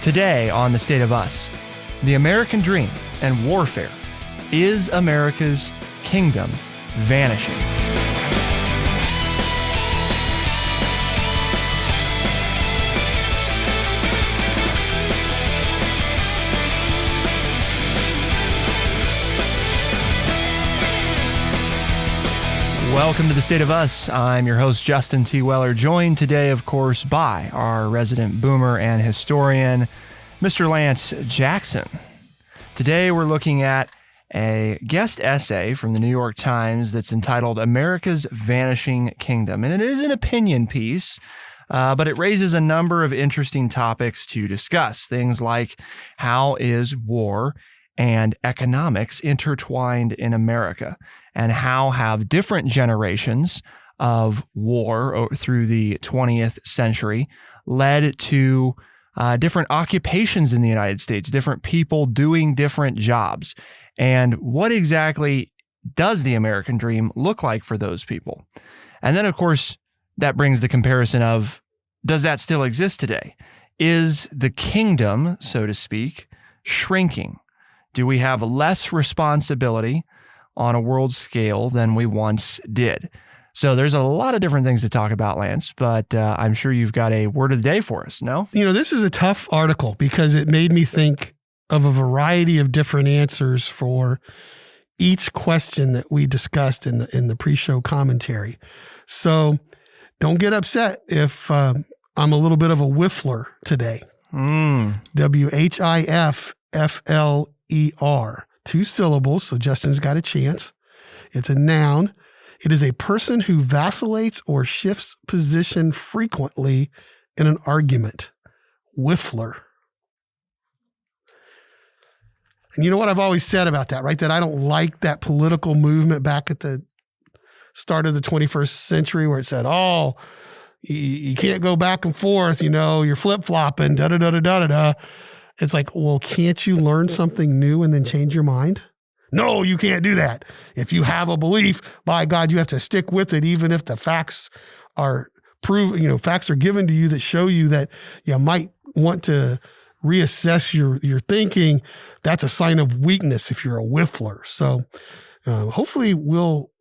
Today on The State of Us, the American dream and warfare. Is America's kingdom vanishing? Welcome to The State of Us. I'm your host, Justin T. Weller, joined today, of course, by our resident boomer and historian, Mr. Lance Jackson. Today, we're looking at a guest essay from the New York Times that's entitled America's Vanishing Kingdom. And it is an opinion piece, but it raises a number of interesting topics to discuss. Things like, how is war and economics intertwined in America? And how have different generations of war through the 20th century led to different occupations in the United States, different people doing different jobs? And what exactly does the American dream look like for those people? And then, of course, that brings the comparison of, does that still exist today? Is the kingdom, so to speak, shrinking? Do we have less responsibility on a world scale than we once did? So there's a lot of different things to talk about, Lance, but I'm sure you've got a word of the day for us, no? You know, this is a tough article because it made me think of a variety of different answers for each question that we discussed in the pre-show commentary. So don't get upset if I'm a little bit of a whiffler today. W-H-I-F-F-L-E-R. 2 syllables, so Justin's got a chance. It's a noun. It is a person who vacillates or shifts position frequently in an argument. Whiffler. And you know what I've always said about that, right? That I don't like that political movement back at the start of the 21st century where it said, oh, you can't go back and forth, you know, you're flip-flopping, da-da-da-da-da-da-da. It's like, well, can't you learn something new and then change your mind? No, you can't do that. If you have a belief, by God, you have to stick with it, even if the facts are facts are given to you that show you that you might want to reassess your thinking. That's a sign of weakness if you're a whiffler. So hopefully we'll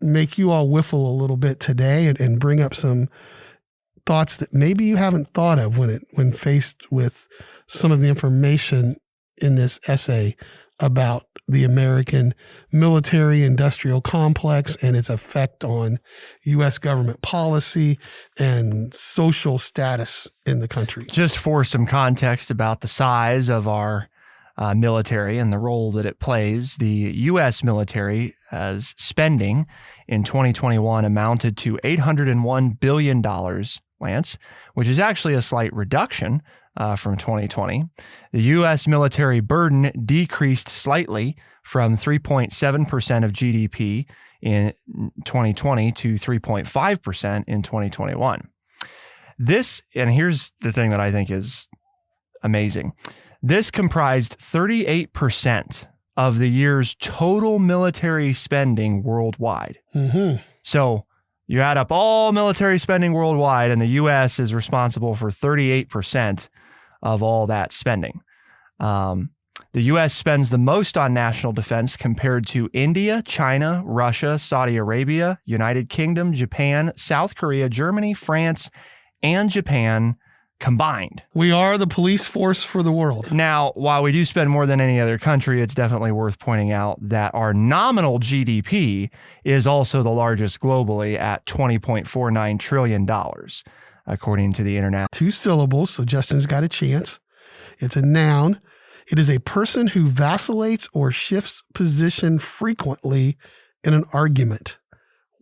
make you all whiffle a little bit today and bring up some thoughts that maybe you haven't thought of when faced with some of the information in this essay about the American military industrial complex and its effect on U.S. government policy and social status in the country. Just for some context about the size of our military and the role that it plays, the U.S. military as spending in 2021 amounted to $801 billion, Lance, which is actually a slight reduction from 2020. The U.S. military burden decreased slightly from 3.7% of GDP in 2020 to 3.5% in 2021. This, and here's the thing that I think is amazing. This comprised 38% of the year's total military spending worldwide. Mm-hmm. So you add up all military spending worldwide, and the U.S. is responsible for 38% of all that spending. The U.S. spends the most on national defense compared to India, China, Russia, Saudi Arabia, United Kingdom, Japan, South Korea, Germany, France, and Japan combined. We are the police force for the world. Now, while we do spend more than any other country, it's definitely worth pointing out that our nominal GDP is also the largest globally at $20.49 trillion, according to the International. 2 syllables, so Justin's got a chance. It's a noun. It is a person who vacillates or shifts position frequently in an argument.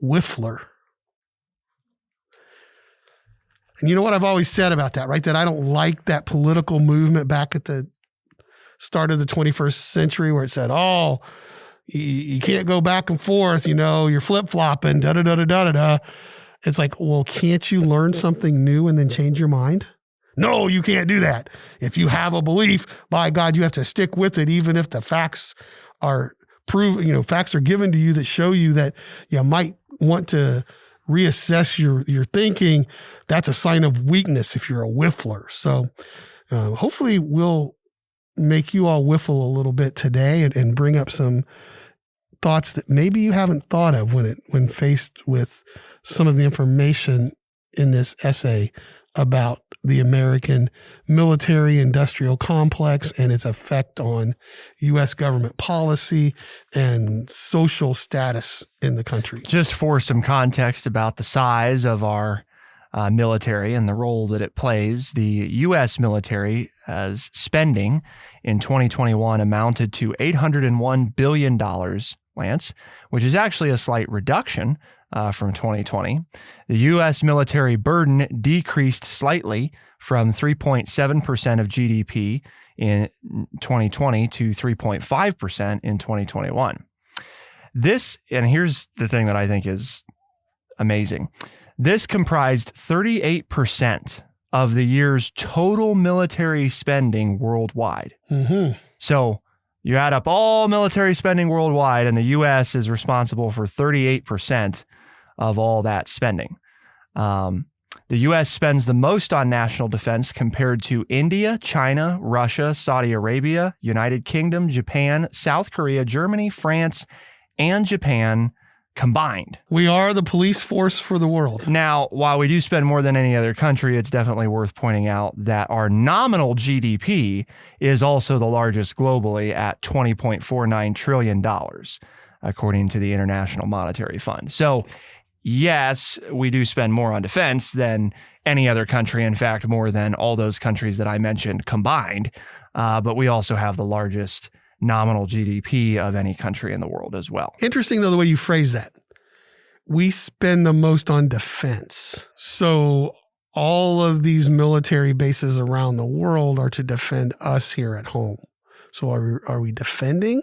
Whiffler. And you know what I've always said about that, right? That I don't like that political movement back at the start of the 21st century where it said, oh, you can't go back and forth, you know, you're flip-flopping, da-da-da-da-da-da. It's like, well, can't you learn something new and then change your mind? No, you can't do that. If you have a belief, by God, you have to stick with it, even if the facts are facts are given to you that show you that you might want to reassess your thinking. That's a sign of weakness if you're a whiffler. So Hopefully we'll make you all whiffle a little bit today and bring up some thoughts that maybe you haven't thought of when faced with some of the information in this essay about the American military industrial complex and its effect on U.S. government policy and social status in the country. Just for some context about the size of our military and the role that it plays, the U.S. military as spending in 2021 amounted to $801 billion, Lance, which is actually a slight reduction from 2020. The U.S. military burden decreased slightly from 3.7% of GDP in 2020 to 3.5% in 2021. This, and here's the thing that I think is amazing. This comprised 38% of the year's total military spending worldwide. Mm-hmm. So you add up all military spending worldwide, and the U.S. is responsible for 38% of all that spending. The U.S. spends the most on national defense compared to India, China, Russia, Saudi Arabia, United Kingdom, Japan, South Korea, Germany, France, and Japan combined. We are the police force for the world. Now, while we do spend more than any other country, it's definitely worth pointing out that our nominal GDP is also the largest globally at $20.49 trillion, according to the International Monetary Fund. So, yes, we do spend more on defense than any other country. In fact, more than all those countries that I mentioned combined. But we also have the largest nominal GDP of any country in the world as well. Interesting, though, the way you phrase that. We spend the most on defense. So all of these military bases around the world are to defend us here at home. So are we defending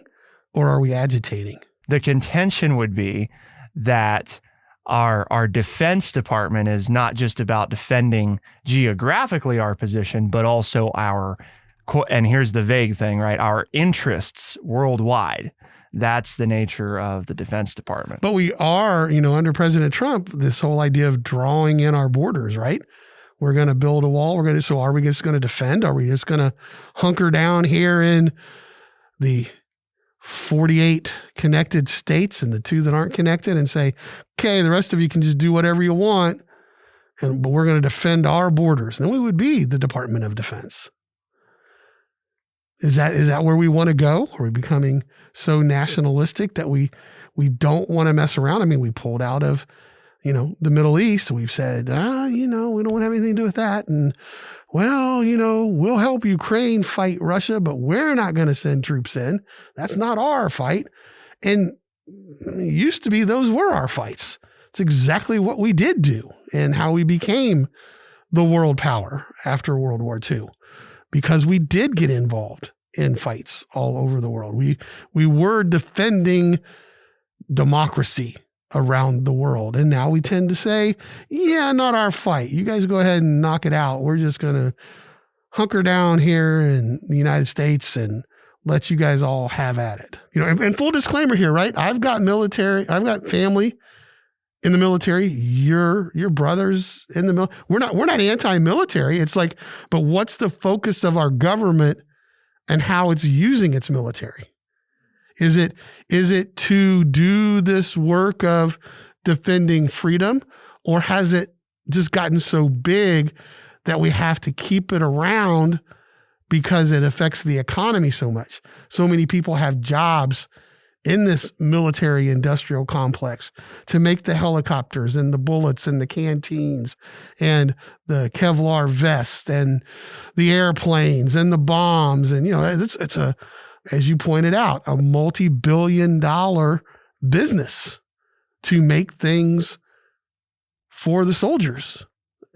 or are we agitating? The contention would be that our defense department is not just about defending geographically our position, but also our, and here's the vague thing, right? Our interests worldwide. That's the nature of the Defense Department. But we are, under President Trump, this whole idea of drawing in our borders, right? We're going to build a wall. So are we just going to defend? Are we just going to hunker down here in the 48 connected states and the 2 that aren't connected and say, okay, the rest of you can just do whatever you want, but we're going to defend our borders? Then we would be the Department of Defense. Is that where we want to go? Are we becoming so nationalistic that we don't want to mess around? I mean, we pulled out of, the Middle East. We've said, we don't have anything to do with that. And, well, we'll help Ukraine fight Russia, but we're not going to send troops in. That's not our fight. And it used to be those were our fights. It's exactly what we did do and how we became the world power after World War II. Because we did get involved in fights all over the world. We were defending democracy around the world. And now we tend to say, yeah, not our fight. You guys go ahead and knock it out. We're just going to hunker down here in the United States and let you guys all have at it. And full disclaimer here, right? I've got family in the military. Your brothers in the military. We're not anti-military. It's like, but what's the focus of our government and how it's using its military? Is it to do this work of defending freedom, or has it just gotten so big that we have to keep it around because it affects the economy so much? So many people have jobs in this military industrial complex to make the helicopters and the bullets and the canteens and the Kevlar vests and the airplanes and the bombs. And, it's a, as you pointed out, a multi-billion-dollar business to make things for the soldiers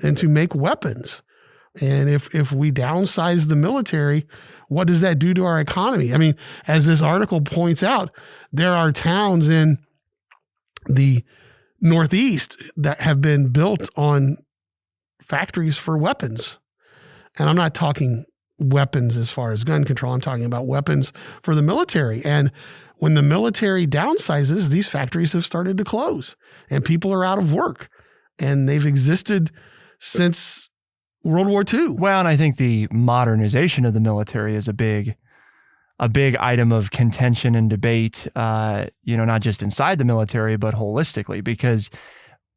and to make weapons. And if we downsize the military, what does that do to our economy? I mean, as this article points out, there are towns in the Northeast that have been built on factories for weapons. And I'm not talking weapons as far as gun control. I'm talking about weapons for the military. And when the military downsizes, these factories have started to close and people are out of work. And they've existed since World War II. Well, and I think the modernization of the military is a big item of contention and debate, not just inside the military, but holistically, because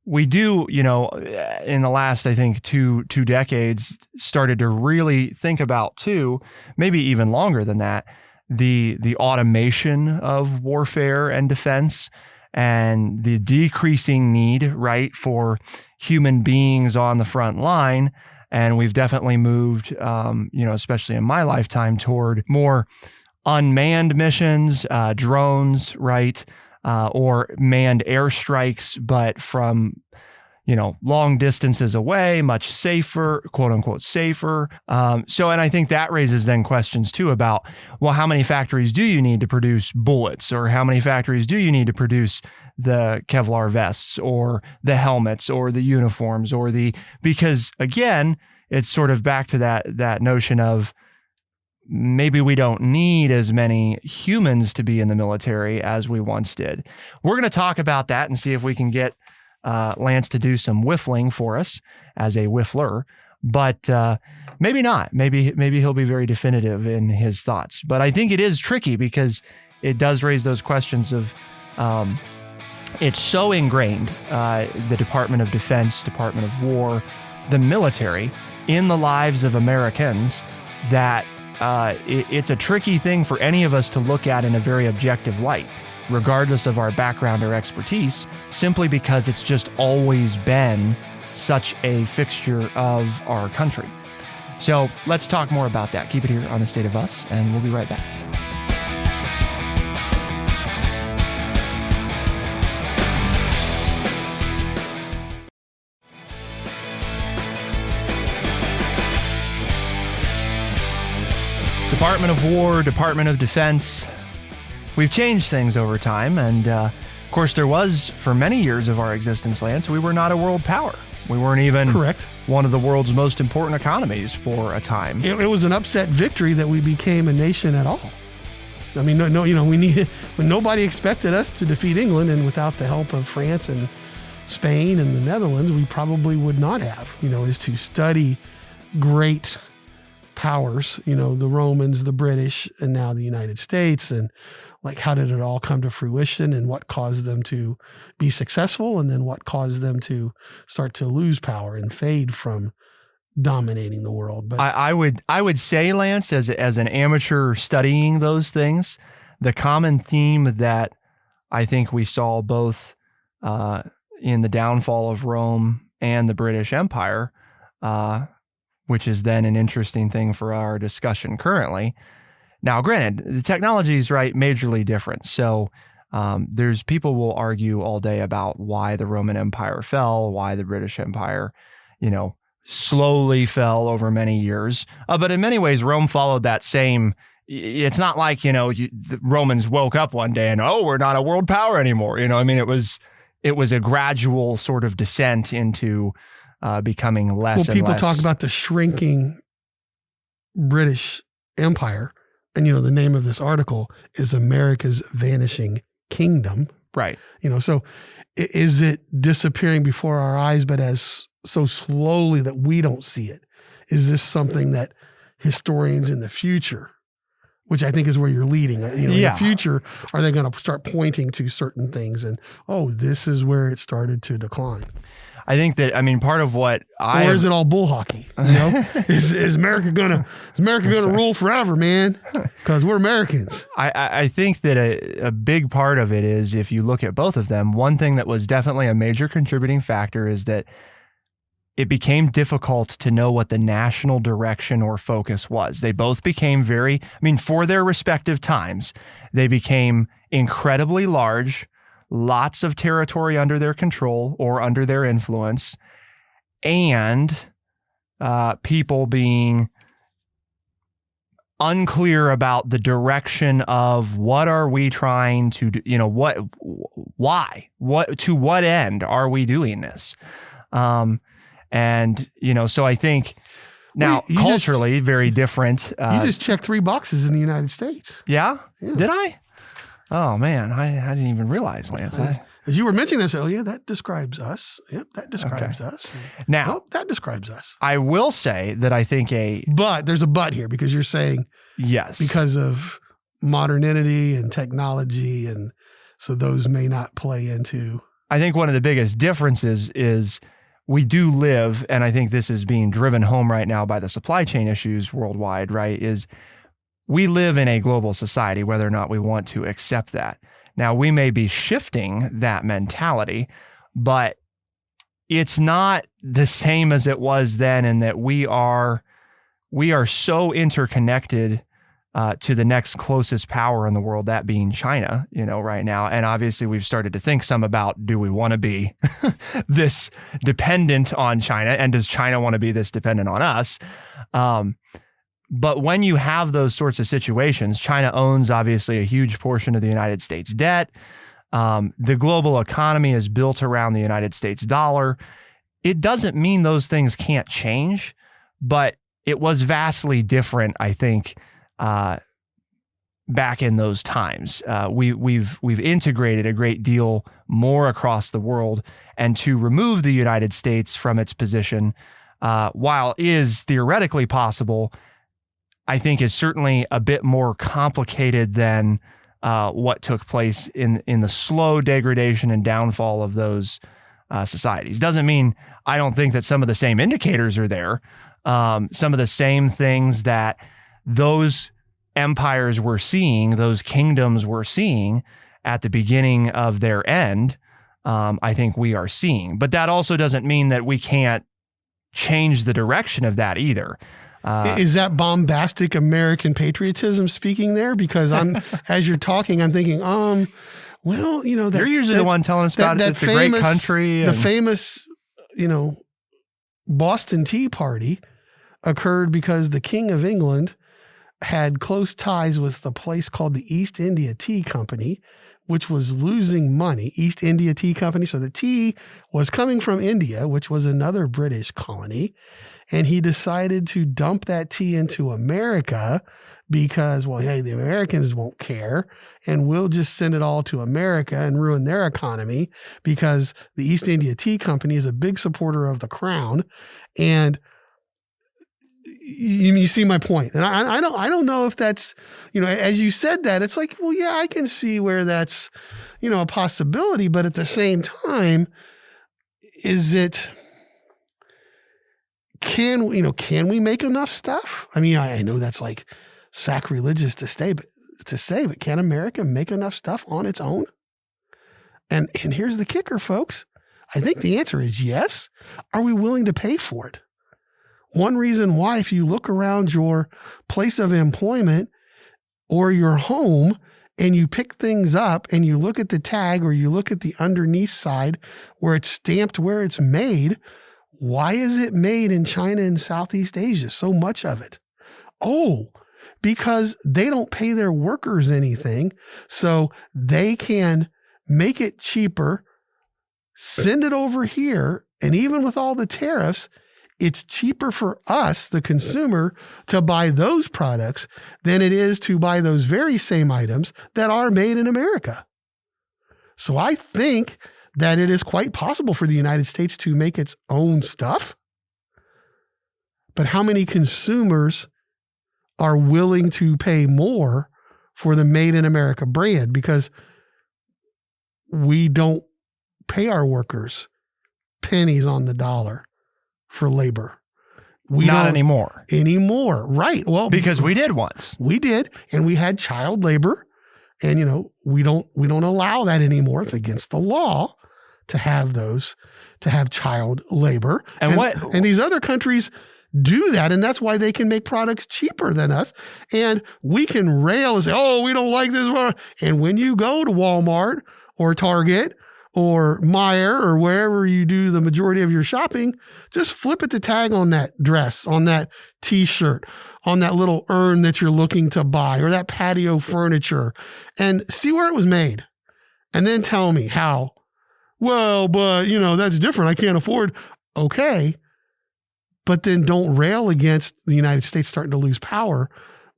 we do, in the last, I think, two decades, started to really think about too, maybe even longer than that, the automation of warfare and defense and the decreasing need, right, for human beings on the front line. And we've definitely moved, especially in my lifetime, toward more unmanned missions, drones, right, or manned airstrikes, but from, long distances away, much safer, quote unquote, safer. And I think that raises then questions too about, well, how many factories do you need to produce bullets, or how many factories do you need to produce the Kevlar vests or the helmets or the uniforms because again, it's sort of back to that notion of maybe we don't need as many humans to be in the military as we once did. We're going to talk about that and see if we can get Lance to do some whiffling for us as a whiffler, but maybe not. Maybe he'll be very definitive in his thoughts. But I think it is tricky because it does raise those questions of it's so ingrained, the Department of Defense, Department of War, the military in the lives of Americans that it's a tricky thing for any of us to look at in a very objective light, regardless of our background or expertise, simply because it's just always been such a fixture of our country. So let's talk more about that. Keep it here on The State of Us, and we'll be right back. Department of War, Department of Defense. We've changed things over time, and of course there was, for many years of our existence, Lance, we were not a world power. We weren't even correct one of the world's most important economies for a time. It was an upset victory that we became a nation at all. I mean, we needed, when nobody expected us to defeat England, and without the help of France and Spain and the Netherlands, we probably would not have, is to study great powers, the Romans, the British, and now the United States, and like how did it all come to fruition, and what caused them to be successful, and then what caused them to start to lose power and fade from dominating the world. But I would say, Lance, as an amateur studying those things, the common theme that I think we saw both in the downfall of Rome and the British Empire, which is then an interesting thing for our discussion currently. Now, granted, the technology is majorly different. So there's people will argue all day about why the Roman Empire fell, why the British Empire, slowly fell over many years. But in many ways, Rome followed that same. It's not like, the Romans woke up one day and, we're not a world power anymore. It was a gradual sort of descent into becoming less and less. People talk about the shrinking British Empire. And, the name of this article is America's Vanishing Kingdom. Right. So is it disappearing before our eyes, but as so slowly that we don't see it? Is this something that historians in the future, which I think is where you're leading, in the future, are they going to start pointing to certain things and, this is where it started to decline? I think that, part of what or is it all bull hockey? Is America gonna rule forever, man? Because we're Americans. I think that a big part of it is, if you look at both of them, one thing that was definitely a major contributing factor is that it became difficult to know what the national direction or focus was. They both became for their respective times, they became incredibly large, lots of territory under their control or under their influence, and people being unclear about the direction of what are we trying to do, to what end are we doing this? So I think now culturally very different. You just checked 3 boxes in the United States. Yeah? Did I? Oh man, I didn't even realize, Lance. As you were mentioning this, oh yeah, that describes us. Yep, that describes us. Now, that describes us. I will say that I think but there's a but here, because you're saying yes because of modernity and technology, and so those may not play into. I think one of the biggest differences is we do live, and I think this is being driven home right now by the supply chain issues worldwide, right? Is we live in a global society, whether or not we want to accept that. Now, we may be shifting that mentality, but it's not the same as it was then, in that we are so interconnected to the next closest power in the world, that being China, right now. And obviously we've started to think some about, do we want to be this dependent on China? And does China want to be this dependent on us? But when you have those sorts of situations, China owns obviously a huge portion of the United States debt. The global economy is built around the United States dollar. It doesn't mean those things can't change, but it was vastly different, I think, back in those times. We've integrated a great deal more across the world, and to remove the United States from its position, while is theoretically possible, I think is certainly a bit more complicated than what took place in the slow degradation and downfall of those societies. Doesn't mean I don't think that some of the same indicators are there. Some of the same things that those empires were seeing, those kingdoms were seeing at the beginning of their end, I think we are seeing. But that also doesn't mean that we can't change the direction of that either. Is that bombastic American patriotism speaking there? Because as you're talking, I'm thinking, well, you're usually the one telling us about it. It's a great country. The famous, Boston Tea Party occurred because the King of England had close ties with the place called the East India Tea Company, which was losing money. East India Tea Company. So the tea was coming from India, which was another British colony. And he decided to dump that tea into America because, well, hey, the Americans won't care, and we'll just send it all to America and ruin their economy, because the East India Tea Company is a big supporter of the crown. And you see my point. And I don't know if that's, as you said that, it's like, well, yeah, I can see where that's, a possibility. But at the same time, can we make enough stuff? I mean, I know that's like sacrilegious to say, but can America make enough stuff on its own? And here's the kicker, folks. I think the answer is yes. Are we willing to pay for it? One reason why, if you look around your place of employment or your home and you pick things up and you look at the tag or you look at the underneath side where it's stamped where it's made, why is it made in China and Southeast Asia, so much of it? Oh, because they don't pay their workers anything, so they can make it cheaper, send it over here, and even with all the tariffs, it's cheaper for us, the consumer, to buy those products than it is to buy those very same items that are made in America. So I think that it is quite possible for the United States to make its own stuff. But how many consumers are willing to pay more for the Made in America brand? Because we don't pay our workers pennies on the dollar for labor. Not anymore. Right. Well, because we did once. We did, and we had child labor, and we don't allow that anymore. It's against the law to have child labor. And these other countries do that, and that's why they can make products cheaper than us. And we can rail and say, "Oh, we don't like this one." And when you go to Walmart or Target or Meijer or wherever you do the majority of your shopping, just flip at the tag on that dress, on that t-shirt, on that little urn that you're looking to buy, or that patio furniture, and see where it was made. And then tell me how. Well, but that's different. I can't afford. Okay. But then don't rail against the United States starting to lose power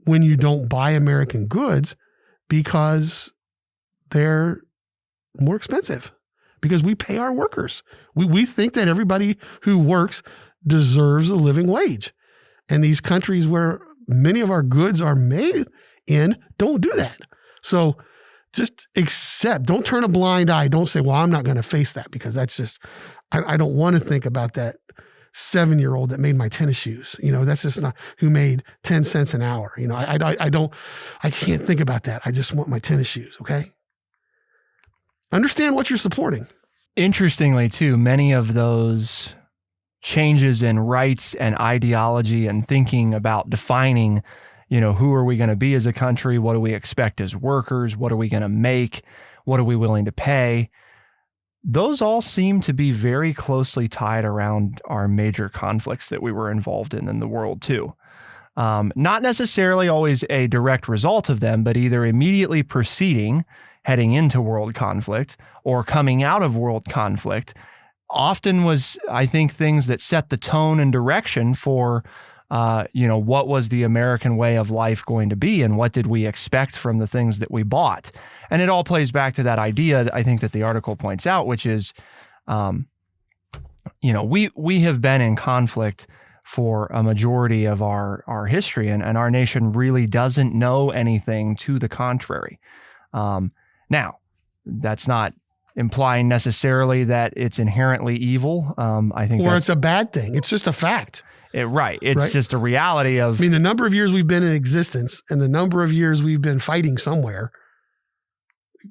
when you don't buy American goods, because they're more expensive because we pay our workers. We think that everybody who works deserves a living wage. And these countries where many of our goods are made in don't do that. So just accept, don't turn a blind eye. Don't say, well, I'm not going to face that because that's just, I don't want to think about that 7-year-old that made my tennis shoes. That's just not who made 10 cents an hour. I can't think about that. I just want my tennis shoes. Okay. Understand what you're supporting. Interestingly, too, many of those changes in rights and ideology and thinking about defining, who are we going to be as a country? What do we expect as workers? What are we going to make? What are we willing to pay? Those all seem to be very closely tied around our major conflicts that we were involved in the world, too. Not necessarily always a direct result of them, but either immediately preceding, heading into world conflict, or coming out of world conflict, often was, I think, things that set the tone and direction for, what was the American way of life going to be and what did we expect from the things that we bought. And it all plays back to that idea, I think, that the article points out, which is, we have been in conflict for a majority of our history, and our nation really doesn't know anything to the contrary. Now, that's not implying necessarily that it's inherently evil. I think, or it's a bad thing. It's just a fact. Right. It's just a reality of. I mean, the number of years we've been in existence and the number of years we've been fighting somewhere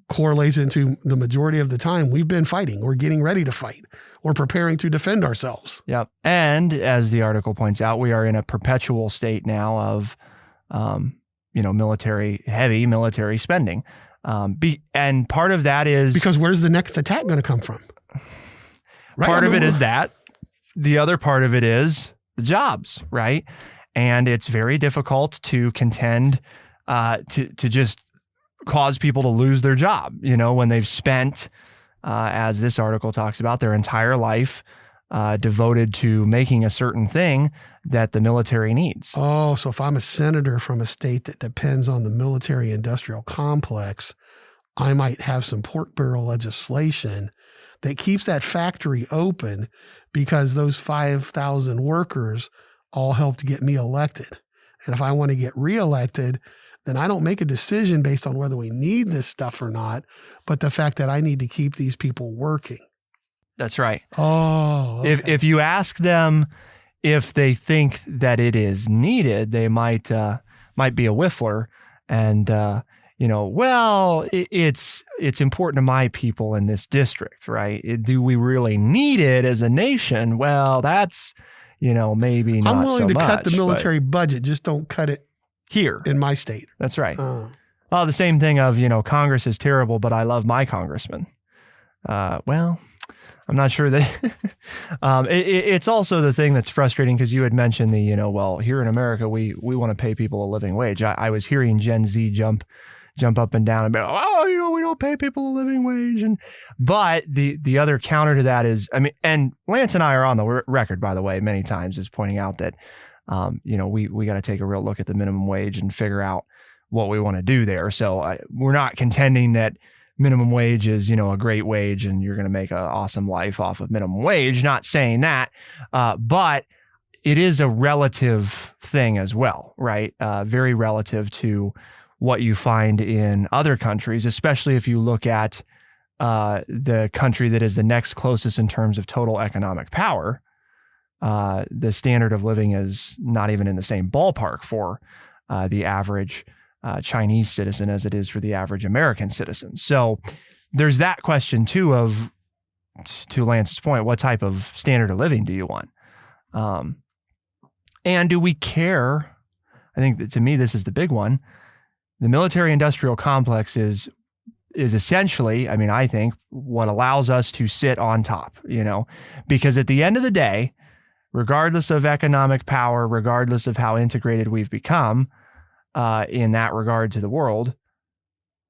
correlates into the majority of the time we've been fighting. We're getting ready to fight. We're preparing to defend ourselves. Yep. And as the article points out, we are in a perpetual state now of, heavy military spending. And part of that is because where's the next attack going to come from? Right? Part of it is that. The other part of it is the jobs, right? And it's very difficult to contend to just cause people to lose their job, when they've spent, as this article talks about, their entire life devoted to making a certain thing that the military needs. Oh, so if I'm a senator from a state that depends on the military industrial complex, I might have some pork barrel legislation that keeps that factory open because those 5,000 workers all helped get me elected. And if I want to get reelected, then I don't make a decision based on whether we need this stuff or not, but the fact that I need to keep these people working. That's right. Oh, okay. If you ask them if they think that it is needed, they might be a whiffler and, it's important to my people in this district, right? Do we really need it as a nation? Well, that's, maybe not so much. I'm willing to cut the military budget, just don't cut it here in my state. That's right. Well, the same thing of, Congress is terrible, but I love my congressman. Well, I'm not sure that it's also the thing that's frustrating because you had mentioned the, here in America, we want to pay people a living wage. I was hearing Gen Z jump up and down and be like, we don't pay people a living wage. But the other counter to that is, and Lance and I are on the record, by the way, many times is pointing out that, we got to take a real look at the minimum wage and figure out what we want to do there. So we're not contending that minimum wage is, a great wage and you're going to make an awesome life off of minimum wage. Not saying that, but it is a relative thing as well, right? Very relative to what you find in other countries, especially if you look at the country that is the next closest in terms of total economic power. The standard of living is not even in the same ballpark for the average Chinese citizen as it is for the average American citizen. So there's that question too of, to Lance's point, what type of standard of living do you want? And do we care? I think that to me, this is the big one. The military industrial complex is essentially, I think, what allows us to sit on top, because at the end of the day, regardless of economic power, regardless of how integrated we've become in that regard to the world,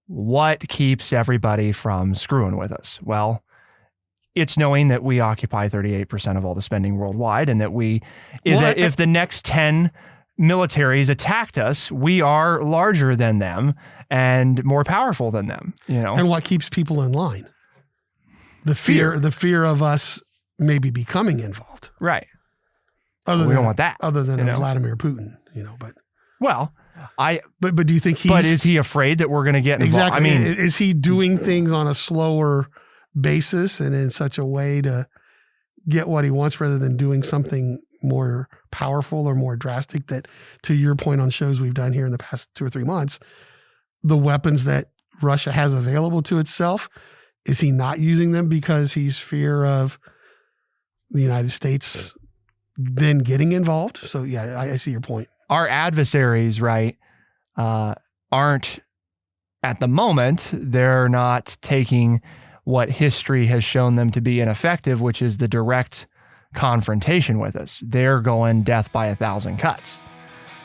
what keeps everybody from screwing with us? Well, it's knowing that we occupy 38% of all the spending worldwide and that if the next 10 militaries attacked us, we are larger than them and more powerful than them, you know. And what keeps people in line? The fear of us maybe becoming involved. Right. We don't want that. Other than Vladimir Putin, you know, but. Well, But do you think But is he afraid that we're going to get involved? Exactly. I mean, is he doing things on a slower basis and in such a way to get what he wants rather than doing something more powerful or more drastic that, to your point on shows we've done here in the past 2 or 3 months, the weapons that Russia has available to itself, is he not using them because he's fear of the United States then getting involved? So yeah, I see your point. Our adversaries, right, aren't at the moment, they're not taking what history has shown them to be ineffective, which is the direct confrontation with us. They're going death by 1,000 cuts.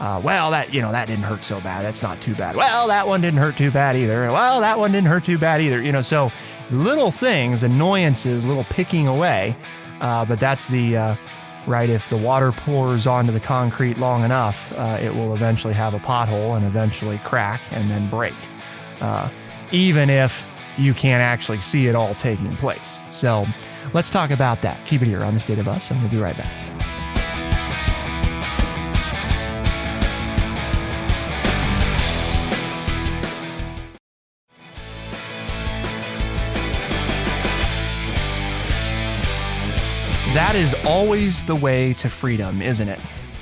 Well, that didn't hurt so bad. That's not too bad. Well, that one didn't hurt too bad either. Well, that one didn't hurt too bad either. You know, so little things, annoyances, little picking away. But that's right, if the water pours onto the concrete long enough, it will eventually have a pothole and eventually crack and then break, even if you can't actually see it all taking place. So let's talk about that. Keep it here on The State of Us, and we'll be right back. That is always the way to freedom, isn't it?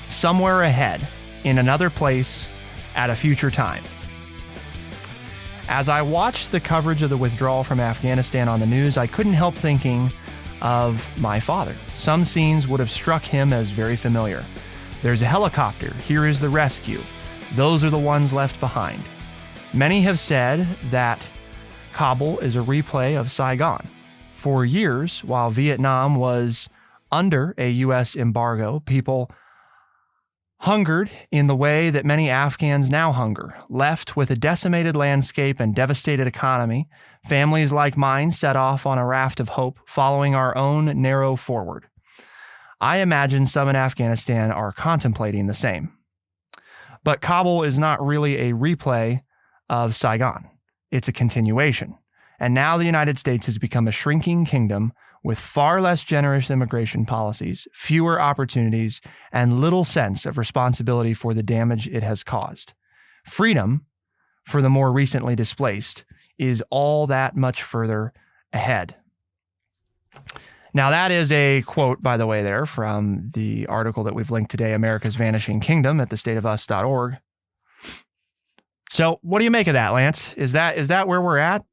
Somewhere ahead, in another place, at a future time. As I watched the coverage of the withdrawal from Afghanistan on the news, I couldn't help thinking of my father. Some scenes would have struck him as very familiar. There's a helicopter. Here is the rescue. Those are the ones left behind. Many have said that Kabul is a replay of Saigon. For years, while Vietnam was under a U.S. embargo, people hungered in the way that many Afghans now hunger. Left with a decimated landscape and devastated economy, families like mine set off on a raft of hope, following our own narrow forward. I imagine some in Afghanistan are contemplating the same. But Kabul is not really a replay of Saigon. It's a continuation. And now the United States has become a shrinking kingdom with far less generous immigration policies, fewer opportunities, and little sense of responsibility for the damage it has caused. Freedom, for the more recently displaced, is all that much further ahead. Now, that is a quote, by the way, there from the article that we've linked today, America's Vanishing Kingdom, at thestateofus.org. So what do you make of that, Lance? Is that where we're at?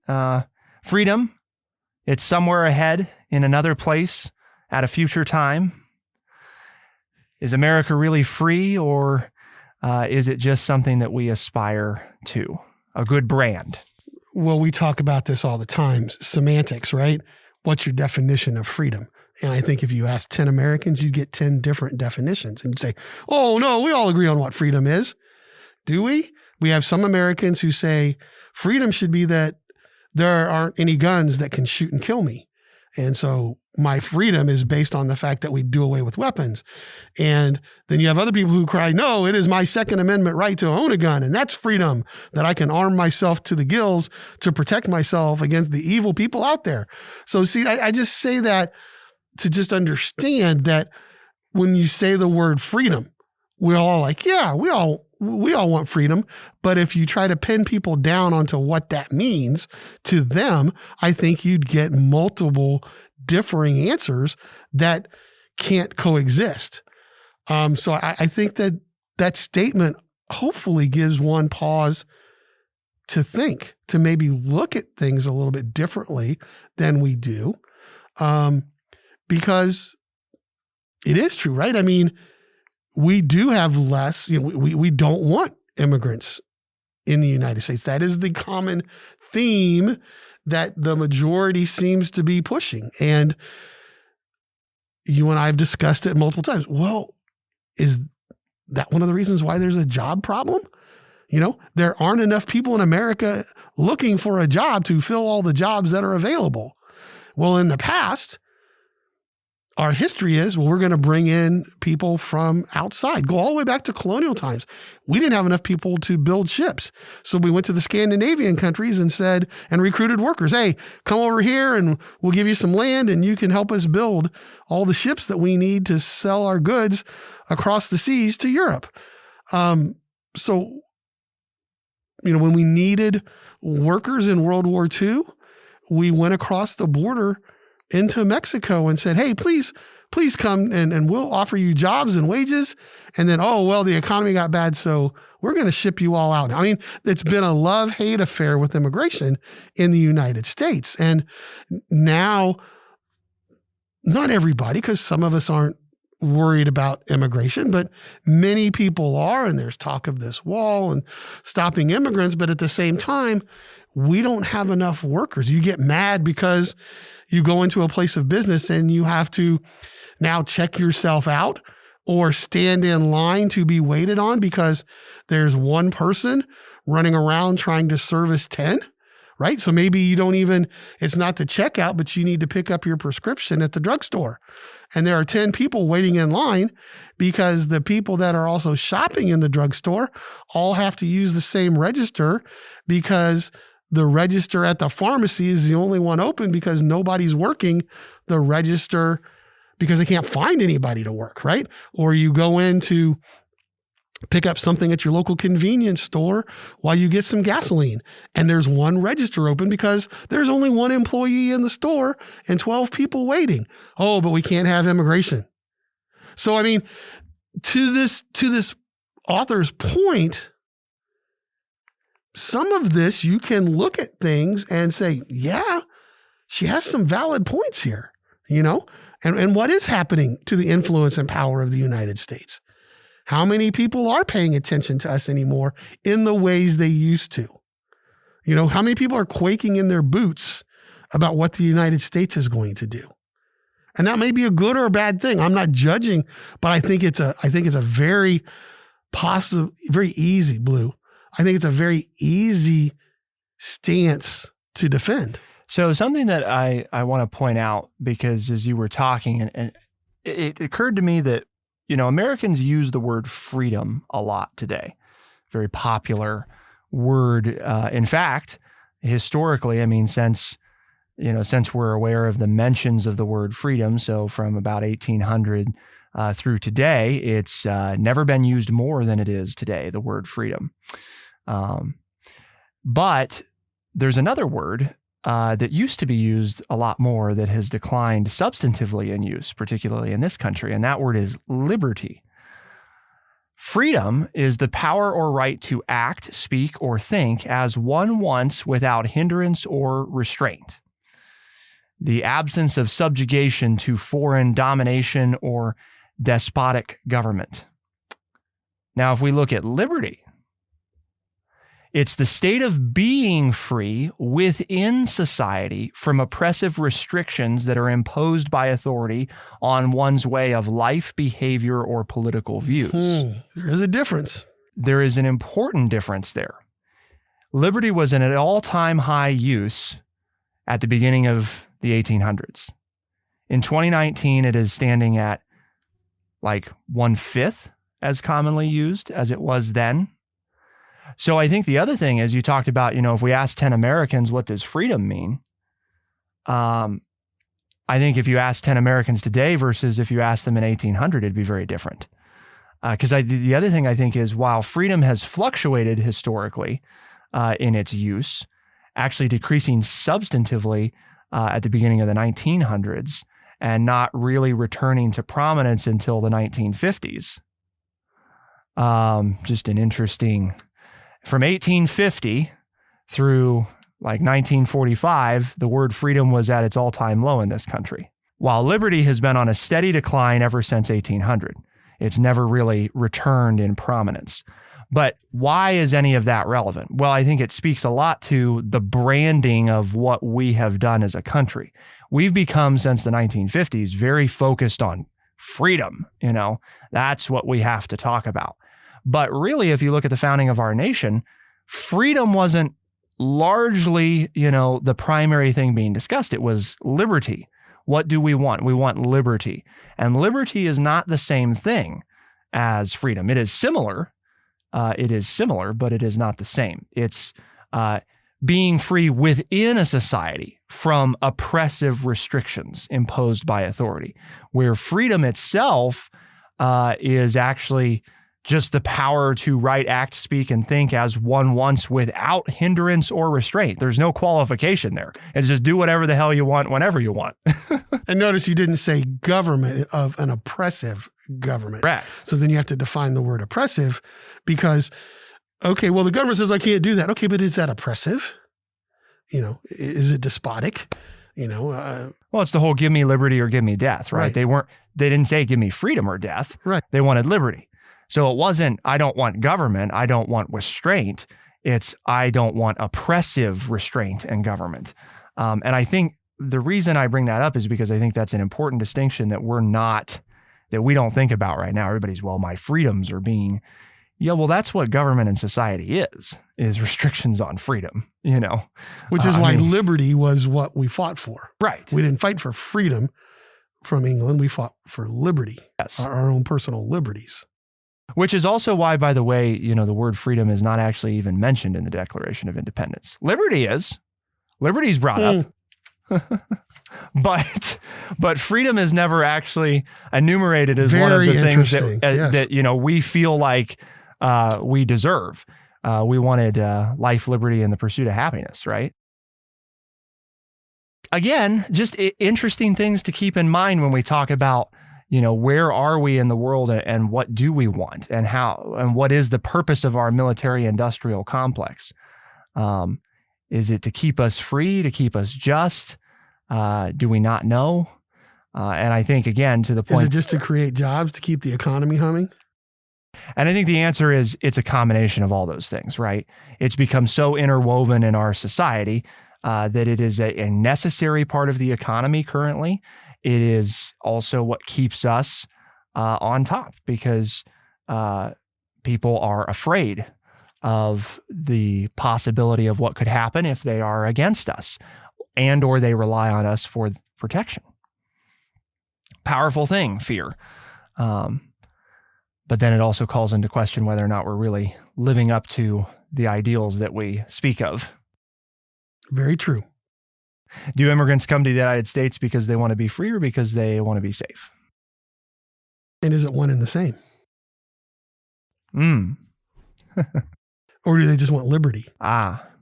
Freedom, it's somewhere ahead in another place at a future time. Is America really free, or is it just something that we aspire to? A good brand? Well, we talk about this all the time. Semantics, right? What's your definition of freedom? And I think if you ask 10 Americans, you'd get 10 different definitions. And you'd say, oh, no, we all agree on what freedom is. Do we? We have some Americans who say freedom should be that there aren't any guns that can shoot and kill me. And so my freedom is based on the fact that we do away with weapons. And then you have other people who cry, no, it is my Second Amendment right to own a gun. And that's freedom, that I can arm myself to the gills to protect myself against the evil people out there. So see, I just say that to just understand that when you say the word freedom, we're all like, yeah, we all want freedom. But if you try to pin people down onto what that means to them, I think you'd get multiple differing answers that can't coexist. So I think that statement hopefully gives one pause to think, to maybe look at things a little bit differently than we do. Because it is true, right? I mean, we do have less, we don't want immigrants in the United States. That is the common theme that the majority seems to be pushing. And you and I have discussed it multiple times. Well, is that one of the reasons why there's a job problem? There aren't enough people in America looking for a job to fill all the jobs that are available. Well, in the past, our history is, well, we're going to bring in people from outside. Go all the way back to colonial times. We didn't have enough people to build ships. So we went to the Scandinavian countries and recruited workers. Hey, come over here and we'll give you some land and you can help us build all the ships that we need to sell our goods across the seas to Europe. So, when we needed workers in World War II, we went across the border into Mexico and said, hey, please come and we'll offer you jobs and wages. And then, the economy got bad, so we're going to ship you all out. I mean, it's been a love-hate affair with immigration in the United States. And now, not everybody, because some of us aren't worried about immigration, but many people are, and there's talk of this wall and stopping immigrants. But at the same time, we don't have enough workers. You get mad because you go into a place of business and you have to now check yourself out or stand in line to be waited on because there's one person running around trying to service 10, right? So maybe it's not the checkout, but you need to pick up your prescription at the drugstore. And there are 10 people waiting in line because the people that are also shopping in the drugstore all have to use the same register because the register at the pharmacy is the only one open because nobody's working the register because they can't find anybody to work, right? Or you go in to pick up something at your local convenience store while you get some gasoline, and there's one register open because there's only one employee in the store and 12 people waiting. Oh, but we can't have immigration. So, to this author's point, some of this, you can look at things and say, yeah, she has some valid points here, and what is happening to the influence and power of the United States? How many people are paying attention to us anymore in the ways they used to? How many people are quaking in their boots about what the United States is going to do? And that may be a good or a bad thing. I'm not judging, but I think it's a very easy, Blue. I think it's a very easy stance to defend. So something that I want to point out, because as you were talking, and it occurred to me that, Americans use the word freedom a lot today. Very popular word. In fact, historically, since we're aware of the mentions of the word freedom, so from about 1800 through today, it's never been used more than it is today, the word freedom. But there's another word that used to be used a lot more that has declined substantively in use, particularly in this country, and that word is liberty. Freedom is the power or right to act, speak, or think as one wants without hindrance or restraint. The absence of subjugation to foreign domination or despotic government. Now, if we look at liberty, it's the state of being free within society from oppressive restrictions that are imposed by authority on one's way of life, behavior, or political views. There is a difference. There is an important difference there. Liberty was in an all-time high use at the beginning of the 1800s. In 2019, it is standing at like 1/5 as commonly used as it was then. So I think the other thing is, you talked about, if we ask 10 Americans, what does freedom mean? I think if you ask 10 Americans today versus if you ask them in 1800, it'd be very different. Because the other thing I think is, while freedom has fluctuated historically in its use, actually decreasing substantively at the beginning of the 1900s and not really returning to prominence until the 1950s. Just an interesting... From 1850 through like 1945, the word freedom was at its all-time low in this country, while liberty has been on a steady decline ever since 1800. It's never really returned in prominence. But why is any of that relevant? Well, I think it speaks a lot to the branding of what we have done as a country. We've become, since the 1950s, very focused on freedom. That's what we have to talk about. But really, if you look at the founding of our nation, freedom wasn't largely, the primary thing being discussed. It was liberty. What do we want? We want liberty. And liberty is not the same thing as freedom. It is similar. But it is not the same. It's being free within a society from oppressive restrictions imposed by authority, where freedom itself is actually just the power to write, act, speak, and think as one wants without hindrance or restraint. There's no qualification there. It's just do whatever the hell you want whenever you want. And notice you didn't say government of an oppressive government. Correct. So then you have to define the word oppressive because, okay, well, the government says I can't do that. Okay, but is that oppressive? Is it despotic? Well, it's the whole give me liberty or give me death, right? They didn't say give me freedom or death. Right. They wanted liberty. So it wasn't, I don't want government, I don't want restraint. It's, I don't want oppressive restraint and government. And I think the reason I bring that up is because I think that's an important distinction that we don't think about right now. Everybody's, well, my freedoms are being, well, that's what government and society is restrictions on freedom, Which is why liberty was what we fought for. Right. We didn't fight for freedom from England. We fought for liberty, yes, our own personal liberties. Which is also why, by the way, the word freedom is not actually even mentioned in the Declaration of Independence. Liberty is. Liberty's brought up. But freedom is never actually enumerated as one of the things that we feel like we deserve. We wanted life, liberty, and the pursuit of happiness, right? Again, just interesting things to keep in mind when we talk about where are we in the world and what do we want and how and what is the purpose of our military industrial complex? Is it to keep us free, to keep us just? Do we not know? And I think, again, to the point... Is it just to create jobs, to keep the economy humming? And I think the answer is it's a combination of all those things, right? It's become so interwoven in our society that it is a necessary part of the economy currently. It is also what keeps us on top because people are afraid of the possibility of what could happen if they are against us and or they rely on us for protection. Powerful thing, fear. But then it also calls into question whether or not we're really living up to the ideals that we speak of. Very true. Do immigrants come to the United States because they want to be free or because they want to be safe? And is it one and the same? Or do they just want liberty?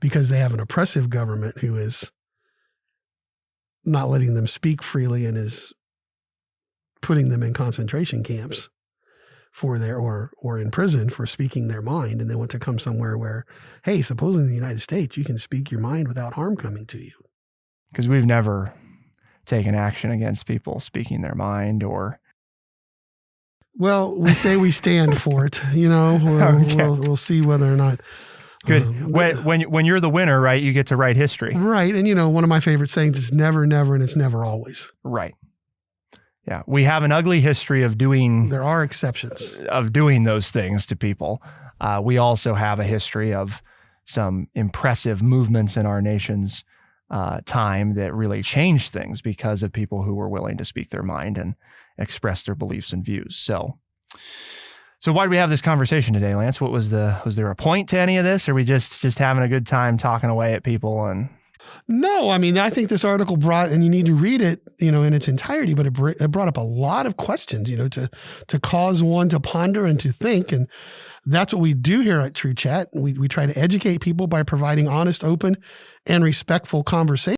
Because they have an oppressive government who is not letting them speak freely and is putting them in concentration camps for or in prison for speaking their mind. And they want to come somewhere where, hey, supposedly in the United States, you can speak your mind without harm coming to you. Because we've never taken action against people speaking their mind or... Well, we say we stand for it, we'll see whether or not. Good. When you're the winner, right, you get to write history. Right. And one of my favorite sayings is never, never, and it's never always. Right. Yeah. We have an ugly history of doing... There are exceptions. Of doing those things to people. We also have a history of some impressive movements in our nation's time that really changed things because of people who were willing to speak their mind and express their beliefs and views. So why do we have this conversation today, Lance? Was there a point to any of this? Or are we just having a good time talking away at people? And no, I mean, I think this article brought, and you need to read it, in its entirety, but it brought up a lot of questions, to cause one to ponder and to think. And that's what we do here at True Chat. We try to educate people by providing honest, open, and respectful conversation.